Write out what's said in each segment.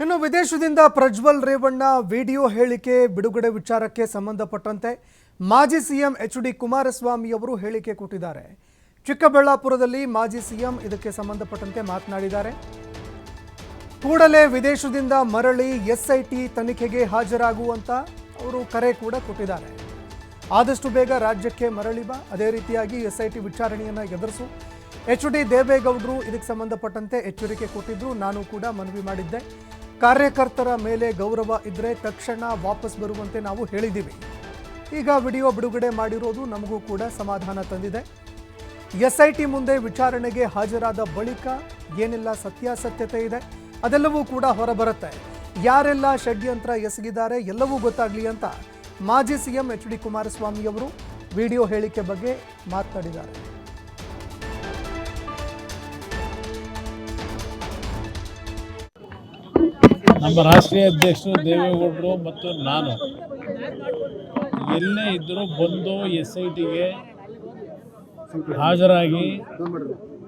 ಇನ್ನು ವಿದೇಶದಿಂದ ಪ್ರಜ್ವಲ್ ರೇವಣ್ಣ ವಿಡಿಯೋ ಹೇಳಿಕೆ ಬಿಡುಗಡೆ ವಿಚಾರಕ್ಕೆ ಸಂಬಂಧಪಟ್ಟಂತೆ ಮಾಜಿ ಸಿಎಂ ಎಚ್.ಡಿ. ಕುಮಾರಸ್ವಾಮಿ ಅವರು ಹೇಳಿಕೆ ಕೊಟ್ಟಿದ್ದಾರೆ. ಚಿಕ್ಕಬಳ್ಳಾಪುರದಲ್ಲಿ ಮಾಜಿ ಸಿಎಂ ಇದಕ್ಕೆ ಸಂಬಂಧಪಟ್ಟಂತೆ ಮಾತನಾಡಿದ್ದಾರೆ. ಕೂಡಲೇ ವಿದೇಶದಿಂದ ಮರಳಿ ಎಸ್ಐಟಿ ತನಿಖೆಗೆ ಹಾಜರಾಗುವಂತ ಅವರು ಕರೆ ಕೂಡ ಕೊಟ್ಟಿದ್ದಾರೆ. ಆದಷ್ಟು ಬೇಗ ರಾಜ್ಯಕ್ಕೆ ಮರಳಿ ಬಾ, ಅದೇ ರೀತಿಯಾಗಿ ಎಸ್ಐಟಿ ವಿಚಾರಣೆಯನ್ನು ಎದುರಿಸು. ಎಚ್.ಡಿ. ದೇವೇಗೌಡರು ಇದಕ್ಕೆ ಸಂಬಂಧಪಟ್ಟಂತೆ ಎಚ್ಚರಿಕೆ ಕೊಟ್ಟಿದ್ರು. ನಾನು ಕೂಡ ಮನವಿ ಮಾಡಿದ್ದೆ. ಕಾರ್ಯಕರ್ತರ ಮೇಲೆ ಗೌರವ ಇದ್ದರೆ ತಕ್ಷಣ ವಾಪಸ್ ಬರುವಂತೆ ನಾವು ಹೇಳಿದ್ದೀವಿ. ಈಗ ವಿಡಿಯೋ ಬಿಡುಗಡೆ ಮಾಡಿರೋದು ನಮಗೂ ಕೂಡ ಸಮಾಧಾನ ತಂದಿದೆ. ಎಸ್ಐಟಿ ಮುಂದೆ ವಿಚಾರಣೆಗೆ ಹಾಜರಾದ ಬಳಿಕ ಏನೆಲ್ಲ ಸತ್ಯಾಸತ್ಯತೆ ಇದೆ ಅದೆಲ್ಲವೂ ಕೂಡ ಹೊರಬರುತ್ತೆ. ಯಾರೆಲ್ಲ ಷಡ್ಯಂತ್ರ ಎಸಗಿದ್ದಾರೆ ಎಲ್ಲವೂ ಗೊತ್ತಾಗಲಿ ಅಂತ ಮಾಜಿ ಸಿಎಂ ಎಚ್.ಡಿ. ಕುಮಾರಸ್ವಾಮಿ ಅವರು ವಿಡಿಯೋ ಹೇಳಿಕೆ ಬಗ್ಗೆ ಮಾತನಾಡಿದ್ದಾರೆ. ನಮ್ಮ ರಾಷ್ಟ್ರೀಯ ಅಧ್ಯಕ್ಷರು ದೇವೇಗೌಡರು ಮತ್ತು ನಾನು ಎಲ್ಲೇ ಇದ್ದರೂ ಬಂದು ಎಸ್ಐಟಿಗೆ ಹಾಜರಾಗಿ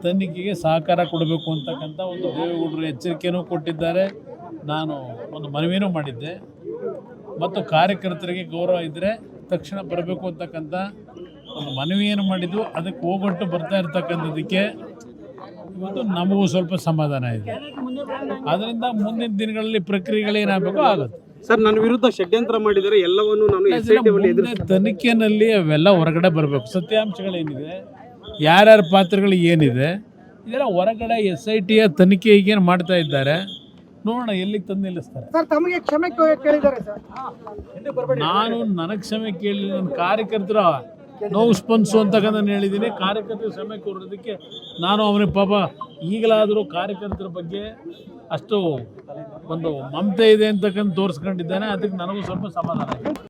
ತನಿಖೆಗೆ ಸಹಕಾರ ಕೊಡಬೇಕು ಅಂತಕ್ಕಂಥ ಒಂದು ದೇವೇಗೌಡರು ಎಚ್ಚರಿಕೆಯೂ ಕೊಟ್ಟಿದ್ದಾರೆ. ನಾನು ಒಂದು ಮನವಿನೂ ಮಾಡಿದ್ದೆ. ಮತ್ತು ಕಾರ್ಯಕರ್ತರಿಗೆ ಗೌರವ ಇದ್ದರೆ ತಕ್ಷಣ ಬರಬೇಕು ಅಂತಕ್ಕಂಥ ಒಂದು ಮನವಿಯನ್ನು ಮಾಡಿದ್ದು. ಅದಕ್ಕೆ ಹೋಗೊಟ್ಟು ಬರ್ತಾ ಇರ್ತಕ್ಕಂಥದ್ದಕ್ಕೆ ಇವತ್ತು ನಮಗೂ ಸ್ವಲ್ಪ ಸಮಾಧಾನ ಇದೆ. ಅದರಿಂದ ಮುಂದಿನ ದಿನಗಳಲ್ಲಿ ಪ್ರಕ್ರಿಯೆಗಳೇನಾಗಬೇಕು ಆಗುತ್ತೆ. ಸರ್, ನನ್ನ ವಿರುದ್ಧ ಷಡ್ಯಂತ್ರ ಮಾಡಿದರೆ ಎಲ್ಲವನ್ನು ನಾನು ತನಿಖೆಯಲ್ಲಿ ಅವೆಲ್ಲ ಹೊರಗಡೆ ಬರಬೇಕು. ಸತ್ಯಾಂಶಗಳೇನಿದೆ, ಯಾರ್ಯಾರ ಪಾತ್ರಗಳು ಏನಿದೆ, ಇದೆಲ್ಲ ಹೊರಗಡೆ SITಯ ತನಿಖೆ ಈಗೇನು ಮಾಡ್ತಾ ಇದ್ದಾರೆ ನೋಡೋಣ, ಎಲ್ಲಿಗೆ ತಂದು ನಿಲ್ಲಿಸ್ತಾರೆ. ನಾನು ನನಗೆ ಕ್ಷಮೆ ಕೇಳಿ ನನ್ನ ಕಾರ್ಯಕರ್ತರ ನೋವು ಸ್ಪಂದಿಸು ಅಂತಕ್ಕಂಥ ನಾನು ಹೇಳಿದ್ದೀನಿ. ಕಾರ್ಯಕರ್ತರು ಕ್ಷಮೆ ಕೋರೋದಕ್ಕೆ ನಾನು ಅವನಿಗೆ ಪಾಪ ಈಗಲಾದರೂ ಕಾರ್ಯಕರ್ತರ ಬಗ್ಗೆ ಅಷ್ಟು ಒಂದು ಮಮತೆ ಇದೆ ಅಂತಕ್ಕಂಥ ತೋರಿಸ್ಕೊಂಡಿದ್ದಾನೆ. ಅದಕ್ಕೆ ನನಗೂ ಸ್ವಲ್ಪ ಸಮಾಧಾನ ಇದೆ.